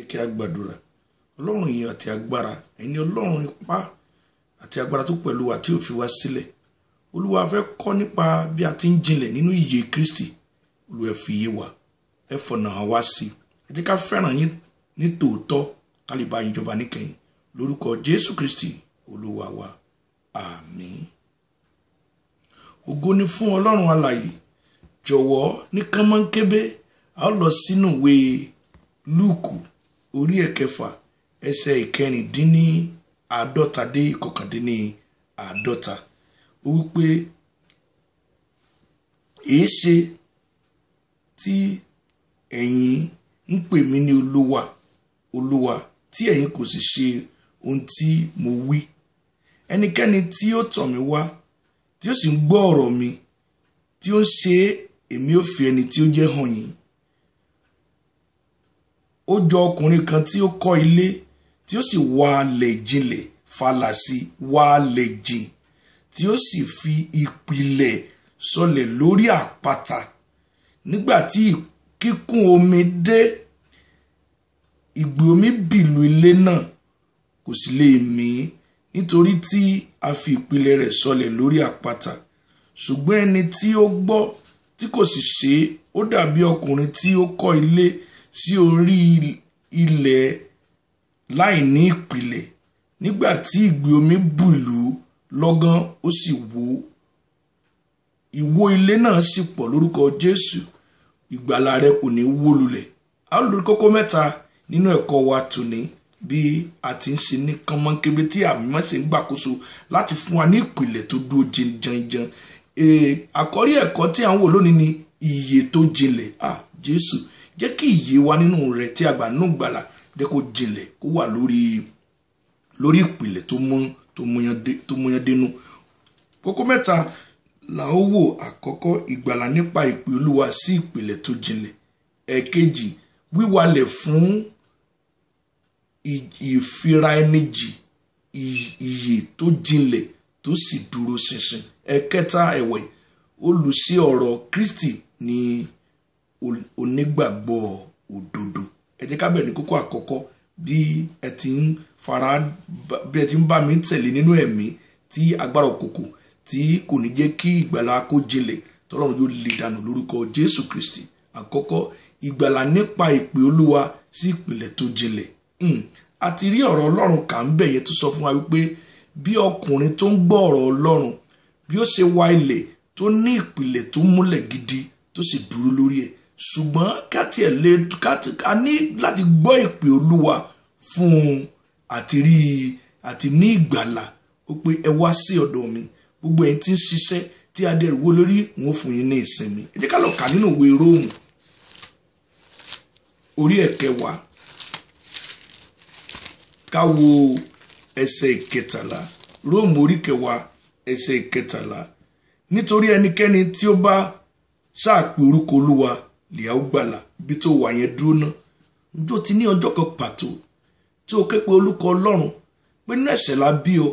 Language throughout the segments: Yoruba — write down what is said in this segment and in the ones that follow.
jẹ́ kí a gbàdúrà. Ọlọ́run ìyè àti agbára, ẹni Ọlọ́run ipá àti agbára tó pẹ̀lú wa tí ò fi wá sílẹ̀. Olúwa fẹ́ kọ́ nípa bí a ti ń jinlẹ̀ nínú ìyè Kristi. Olúwa fi yé wa, ẹ fọ̀nà hàn wá sí. Ẹ jẹ́ ká fẹ́ràn yín ní tòótọ́ ká lè bá yín jọba níkẹyìn. Lórúkọ Jésù Kristi Olúwa wa. Àmín. Ògo ni fún Ọlọ́run alààyè. Jọ̀wọ́ ní kánmọ́nkébé a ó lọ sínú ìwé Lúùkù orí ẹ̀kẹfà ẹsẹ̀ ìkẹrìndínláàádọ́ta dé ìkọkàndínláàádọ́ta. Ó wípé èéṣe tí ẹ̀yin ń pè mí ní Olúwa, Olúwa, tí ẹ̀yin kò sì ṣe ohun tí mo wí. Ẹnikẹ́ni tí ó tọ̀ mí wá, tí ó sì ń gbọ́ ọ̀rọ̀ mi, tí ó ń ṣe, èmi ó fi ẹni tí ó jẹ́ hàn yín. Ó jọ ọkùnrin kan tí ó kọ́ ilé, tí ó sì wálẹ̀ jinlẹ̀, fàlàsí wálẹ̀ jìn, tí ó sì fi ìpìlẹ̀ sọlẹ̀ lórí àpáta. Nígbà tí kíkún omi dé, ìgbì omi bìlù ilé náà, kò sì lè mì, nítorí tí a fi ìpìlẹ̀ rẹ̀ sọlẹ̀ lórí àpáta. Ṣùgbọ́n ẹni tí ó gbọ́ tí kò sì ṣe, ó dàbí ọkùnrin tí ó kọ́ ilé sí orí ilẹ̀ láìní ìpìlẹ̀. Nígbà tí ìgbì omi bìlù lọ́gán, ó sì wó. Ìwó ilé náà sì pọ̀ lórúkọ Jésù. Ìgbàlà rẹ kò ní wó lulẹ̀. A ó lórí kókó mẹ́ta nínú ẹ̀kọ́ wa tòní bí a ti ń ṣe ní kánmọ́nkébé tí àmì máa ṣe ń gbàkóso láti fún wa ní ìpìlẹ̀ tó dúró janjan. Àkọ́rí ẹ̀kọ́ tí à ń wò lónìí ni ìyè tó jinlẹ̀. Jésù, jẹ́ kí ìyè wa nínú rẹ̀ tí a gbà nínú ìgbàlà jẹ́ kó jinlẹ̀, kó wà lórí ìpìlẹ̀ tó múyán dénú. Kókó mẹ́ta là ó wò. Àkọ́kọ́, ìgbàlà nípa ìpè Olúwa sí ìpìlẹ̀ tó jinlẹ̀. Ẹ̀kejì, wíwalẹ̀ fún ìfira ẹni jì, ìyè tó jinlẹ̀ tó sì dúró ṣinṣin. Ẹ̀kẹta ẹ̀wẹ̀, olùṣe ọ̀rọ̀ Kristi ní onígbàgbọ́ òdodo. Ẹ jẹ́ ká bẹ̀rẹ̀ ní kókó àkọ́kọ́. Bí ẹ ti ń bá mi tẹ̀lé nínú ẹ̀mí, tí agbára òkùnkùn tí kò ní jẹ́ kí ìgbàlà kó jinlẹ̀, tọ́lọ́run yóò lè dànù lórúkọ Jésù Kristi. Àkọ́kọ́, ìgbàlà nípa ìpè Olúwa sí ìpìlẹ̀ tó jinlẹ̀. A ti rí ọ̀rọ̀ Ọlọ́run kà ń bẹ̀ yẹn tó sọ fún wa wípé bí ọkùnrin tó ń gbọ́ ọ̀rọ̀ Ọlọ́run bí ó ṣe wá ilẹ̀ tó ní ìpìlẹ̀ tó múlẹ̀ gidi tó sì dúró lórí ẹ̀. Ṣùgbọ́n a ní láti gbọ́ ìpè Olúwa fún àti ní ìgbàlà. Ó pé ẹ wá sí ọ̀dọ̀ mi, gbogbo ẹ̀yin tí ń ṣiṣẹ́ tí a dẹrù wó lórí, wọn fún yín ní ìsinmi. Ẹ jẹ́ ká lọ kà nínú ìwé Róòmù orí ẹ̀kẹwàá, ká wo ẹsẹ̀ ìkẹtàlá. Róòmù orí kẹwàá ẹsẹ̀ ìkẹtàlá. Nítorí ẹnikẹ́ni tí ó bá ṣàpè orúkọ Olúwa lè á gbàlà. Ibi tó wà yẹn dúró náà. Ǹjọ́ ti ní ọjọ́ kan pàtó tí o ké pe olùkọ́ Ọlọ́run pé nínú ẹ̀ṣẹ̀ la bí ọ,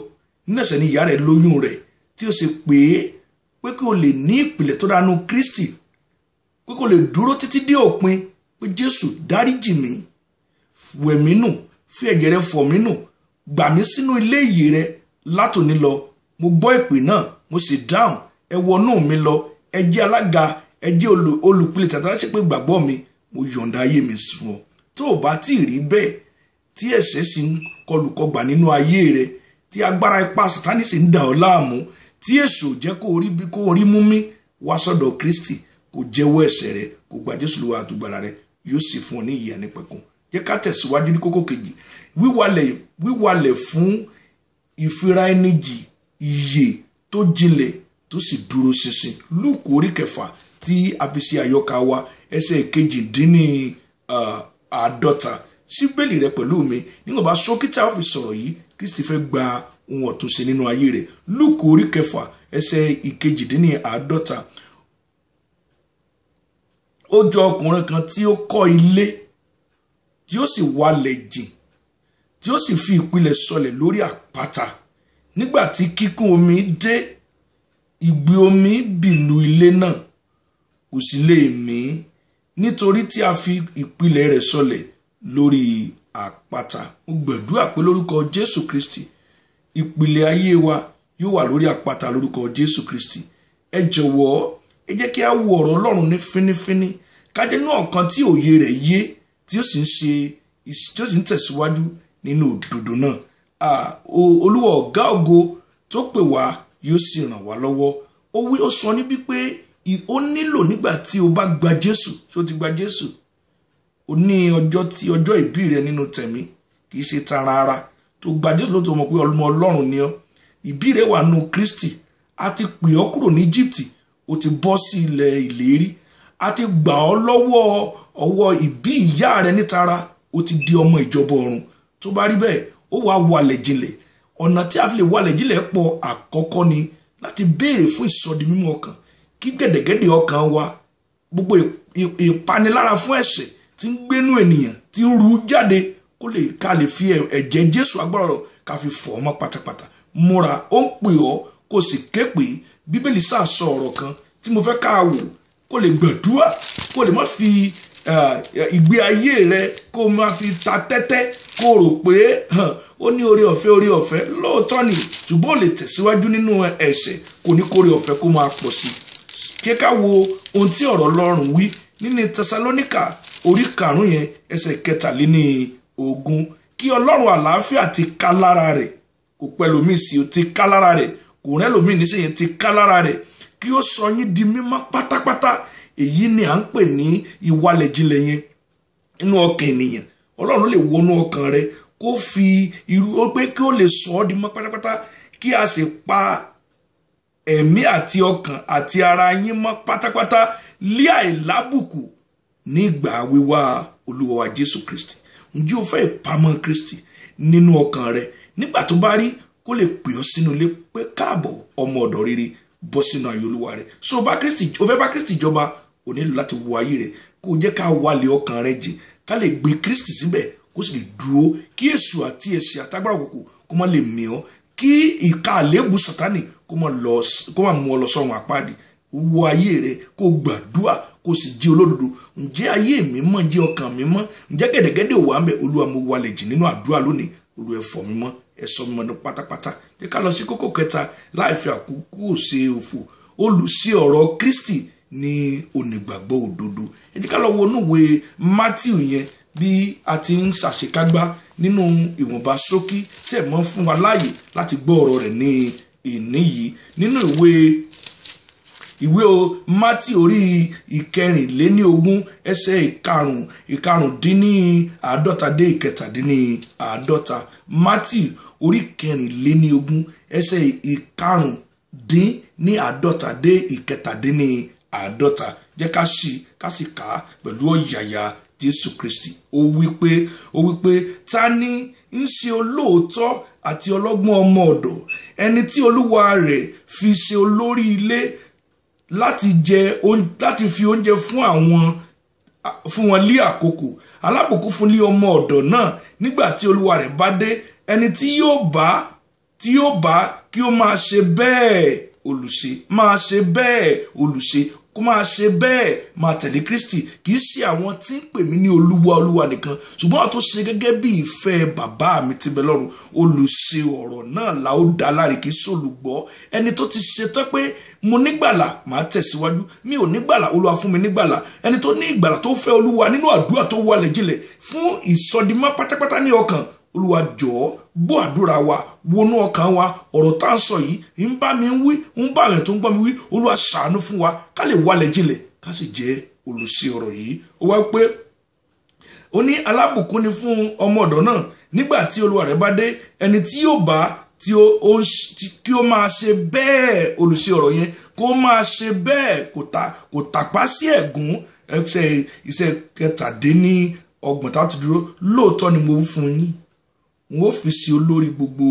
nínú ẹ̀ṣẹ̀ ni ìyá rẹ̀ lóyún rẹ̀, tí o ṣe pé kí o lè ní ìpìlẹ̀ tó dánú Kristi, pé kí o lè dúró títí dé òpin, pé Jésù dáríjì mí, wẹ̀ mí nù, fi ẹ̀jẹ̀ rẹ̀ fọ̀ mí nù, gbà mí sínú ilé ìyè rẹ̀ látòní lọ. Mo gbọ́ ìpè náà, mo sì dáhùn, ẹ wọnú mi lọ, ẹ jẹ́ alága, ẹ jẹ́ olùpilẹ̀ tàbí láti pé gbàgbọ́ mi, mo yọ̀ǹda ayé mi fún ọ. Tó o bá tí ì rí bẹ́ẹ̀, tí ẹ̀ṣẹ̀ sì ń kọlùkọgbà nínú ayé rẹ̀, tí agbára ipá Sátánì sì ń dà ọ́ láàmú, tí èṣù jẹ́ kó rí mú mi, wá sọ́dọ̀ Kristi, kó jẹ́wọ́ ẹ̀ṣẹ̀ rẹ̀, kó gba Jésù lówó àtùgbàlà rẹ̀, yóò sì fún ọ ní ìyè àìnípẹ̀kun. Jẹ́ ká tẹ̀síwájú ní kókó kejì, wíwalẹ̀ fún ìfira ẹni jì, ìyè tó jinlẹ̀ tó sì dúró ṣinṣin. Lúùkù orí kẹfà tí a fi ṣe àyọkà wa ẹsẹ̀ kejìdínláàádọ́ta. Síbélì rẹ pẹ̀lú mi nígbà bá sókítà ó fi sọ̀rọ̀ yìí. Kristi fẹ́ gba ohun ọ̀tun ṣe nínú ayé rẹ̀. Lúùkù orí kẹfà ẹsẹ̀ ìkejìdínláàádọ́ta. Ó jọ ọkùnrin kan tí ó kọ́ ilé, tí ó sì wálẹ̀ jìn, tí ó sì fi ìpìlẹ̀ sọlẹ̀ lórí àpáta. Nígbà tí kíkún omi dé, ìgbì omi bìlù ilé náà, kò sì lè mì, nítorí tí a fi ìpìlẹ̀ rẹ̀ sọlẹ̀ lórí àpáta. Mo gbàdúrà pé lórúkọ Jésù Kristi ìpìlẹ̀ ayé wa yóò wà lórí àpáta lórúkọ Jésù Kristi. Ẹ jọ̀wọ́ ẹ jẹ́ kí a wo ọ̀rọ̀ Ọlọ́run ní fínífíní ká jẹ́ inú ọ̀kan tí òye rẹ̀ yé tí ó sì ń tẹ̀síwájú nínú òdodo náà. Olúwa ọ̀gá ògo tó pè wá yóò sì ràn wá lọ́wọ́. Ó sọ níbí pé ó nílò nígbà tí o bá gba Jésù, tí o ti gba Jésù, o ní ọjọ́ ìbí rẹ nínú tẹ̀mí kì í ṣe tara ara. Tó gba Jésù ló tó mọ̀ pé ọmọ Ọlọ́run ni ọ́, ìbí rẹ wà nínú Kristi. A ti pè ọ́ kúrò ní Egypt, o ti bọ́ sí ilẹ̀ ìlérí. A ti gbà ọ́ lọ́wọ́ ọwọ́ ìbí ìyá rẹ nítara, o ti di ọmọ ìjọba ọ̀run. Tó bá rí bẹ́ẹ̀, ó wá walẹ̀ jinlẹ̀. Ọ̀nà tí a fi lè walẹ̀ jinlẹ̀ pọ̀. Àkọ́kọ́ ni láti béèrè fún ìsọdi mímọ́ ọkàn, kí gẹ̀dẹ̀gẹ̀dẹ̀ ọkàn wa, gbogbo ìpanilára fún ẹ̀ṣẹ̀ tí ń gbénú ènìyàn tí ń ru jáde, ká lè fi ẹ̀jẹ̀ Jésù agbára rẹ̀ ká fi fọ̀ ọ́ mọ́ pátápátá. Múra, ó ń pè ọ́ kó sì ké pè. Bíbélì sọ ọ̀rọ̀ kan tí mo fẹ́ ká wò kó lè gbàdúrà, kó lè má fi ìgbé ayé rẹ kó má fi ta tẹ́tẹ́ kó rò pé ó ní oore ọ̀fẹ́ lóòótọ́ ni, ṣùgbọ́n ó lè tẹ̀síwájú nínú ẹ̀ṣẹ̀, kò ní kóore ọ̀fẹ́ kó máa pọ̀ sí. Kí ká wo ohun tí ọ̀rọ̀ Ọlọ́run wí nínú Tẹsalóníkà orí 5 yẹn ẹsẹ̀ 23. Kí Ọlọ́run àlàáfíà ti ká lára rẹ̀, kò pẹ̀lú mi sí, ó ti ká lára rẹ̀, kò rẹ́ lómi níṣẹ́yẹn ti ká lára rẹ̀, kí ó sọ yín di mímọ́ pátápátá. Èyí ni à ń pè ní ìwalẹ̀ jinlẹ̀ yẹn inú ọkàn ènìyàn. Ọlọ́run lè wọnú ọkàn rẹ kó fi irú pé kí ó lè sọ ọ́ di mọ́ pátápátá, kí a sì pa ẹ̀mí àti ọkàn àti ara yín mọ́ pátápátá lé àìlábùkù ní ìgbà wíwá Olúwa wa Jésù Kristi. Ǹjẹ́ o fẹ́ ìpamọ́ Kristi nínú ọkàn rẹ? Nígbà tó bá rí, kó lè pè ọ́ sínú ilé pé káàbọ̀ ọmọ ọ̀dọ̀ rere, bọ́ sínú ayé Olúwa rẹ. So o fẹ́ bá Kristi jọba, o nílò láti wo ayé rẹ kó jẹ́ ká wálé ọkàn rẹ jìn, ká lè gbé Kristi síbẹ̀ kó sì lè dúró, kí èṣù àti ẹ̀ṣẹ̀ àtagbára òkùnkùn kó má lè mì ọ́, kí ìka àléébù Sátánì kó má mú ọ lọ sọ́run àpáàdì. Wo ayé rẹ kó gbàdúrà kó sì jí olódodo. Ǹjẹ́ ayé mi mọ́? Ǹjẹ́ ọkàn mi mọ́? Ǹjẹ́ gẹ̀dẹ̀gẹ̀dẹ̀ wà ń bẹ? Olúwa, mo wálẹ̀ jìn nínú àdúrà lónìí. Olúwa, ẹ fọ̀ mí mọ́, ẹ sọ mí mọ́ ní pátápátá. Jẹ́ ká lọ sí kókó kẹta láì fi àkókò ṣe òfò. Olùṣe ọ̀rọ̀ Kristi ní onígbàgbọ́ òdodo. Ẹ jẹ́ ká lọ wo inúwé Mátíù yẹn bí a ti ń ṣàṣekágbá nínú ìwọ̀nba ṣókí tẹ̀ mọ́ fún wa láàyè láti gbọ́ ọ̀rọ̀ rẹ̀ ní ìní yìí. Nínú ìwé Mátíù orí 24 ẹsẹ̀ 5-50 dé 57. Mátíù orí 24 ẹsẹ̀ 5-50 dé 57. Jẹ́ ká sì kà á pẹ̀lú ọ̀yàyà Jésù Kristi. Ó wí pé ta ni ń ṣe olóòótọ́ àti ọlọ́gbọ́n ọmọ ọ̀dọ̀, ẹni tí olúwa rẹ̀ fi ṣe olórí ilé láti fi oúnjẹ fún wọn lé àkókò. Alábùkún fún lé ọmọ ọ̀dọ̀ náà nígbà tí olúwa rẹ̀ bá dé. Ẹni tí yóò bá kí ó máa ṣe bẹ́ẹ̀ olùṣe, kó máa ṣe bẹ́ẹ̀ máa tẹ̀lé Kristi. Kì í ṣe àwọn tí ń pè mí ní olúwa nìkan, ṣùgbọ́n àwọn tó ṣe gẹ́gẹ́ bí ìfẹ́ bàbá mi tí bẹ lọ́run. Olùṣe ọ̀rọ̀ náà la ó dá láre, kì í ṣe olùgbọ́. Ẹni tó ti ṣetán pé mo nígbàlà, màá tẹ̀síwájú. Mi ò nígbàlà, Olúwa fún mi nígbàlà. Ẹni tó ní ìgbàlà tó fẹ́ Olúwa nínú àdúrà tó wálẹ̀ jinlẹ̀ fún ìsọdimọ́ pátápátá ní ọkàn. Olúwa jọ̀ọ́ gbọ́ àdúrà wa, wọnú ọkàn wa. Ọ̀rọ̀ tá ń sọ yìí ń bá mi wí, ń bá àwọn tó ń gbọ́ mi wí. Olúwa ṣàánú fún wa ká lè wálẹ̀ jinlẹ̀, ká sì jẹ́ olùṣe ọ̀rọ̀ yìí. Ó wá pé ó ní alábùkún ni fún ọmọ ọ̀dọ̀ náà nígbà tí olúwa rẹ̀ bá dé. Ẹni tí yóò bá kí ó máa ṣe bẹ́ẹ̀, olùṣe ọ̀rọ̀ yẹn kó máa ṣe bẹ́ẹ̀, kò tàpá sí ẹ̀gún. Iṣẹ́ 27 tá ti dúró. Lóòótọ́ ni mo wí fún yín, n ó fi sí olórí gbogbo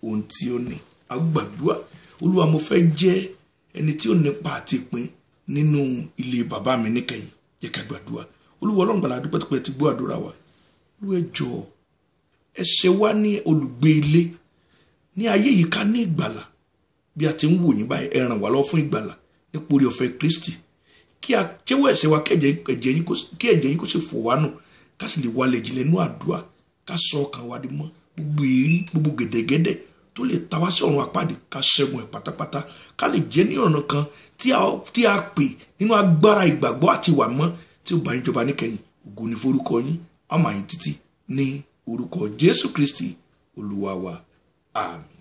ohun tí ó ní. A gbàdúrà. Olúwa, mo fẹ́ jẹ́ ẹni tí ó nípa àti ìpín nínú ilé bàbá mi níkẹyìn. Jẹ́ ká gbàdúrà. Olúwa Ọlọ́run gbàlà, dúpẹ́ tó pẹ́ ti gbọ́ àdúrà wa. Olúwa ẹ jọ̀ọ́, ẹ ṣe wá ní olùgbé ilé ní ayé yìí ká ní ìgbàlà. Bí a ti ń wò yín báyìí, ẹ ràn wá lọ́wọ́ fún ìgbàlà nípa oore ọ̀fẹ́ Kristi. Kí a jẹ́wọ́ ẹ̀ṣẹ̀ wa, kí ẹ̀jẹ̀ yín kó sì fọ̀ wá nù, ká sì lè wálẹ̀ jinlẹ̀ nínú àdúrà. ká sọ ọkàn wa di mọ́, gbogbo èrí, gbogbo gẹ̀dẹ̀gẹ̀dẹ̀ tó lè ta wá sí ọ̀run àpáàdé ká ṣẹ́gun ẹ̀ pátápátá, ká lè jẹ́ ní ọ̀nà kan tí a pè nínú agbára ìgbàgbọ́ àti ìwà mọ́ tí ó bá yín jọba níkẹyìn. Ògo ni forúkọ yín, a máa yìn títí ní orúkọ Jésù Kristi Olúwa wa. Àmín.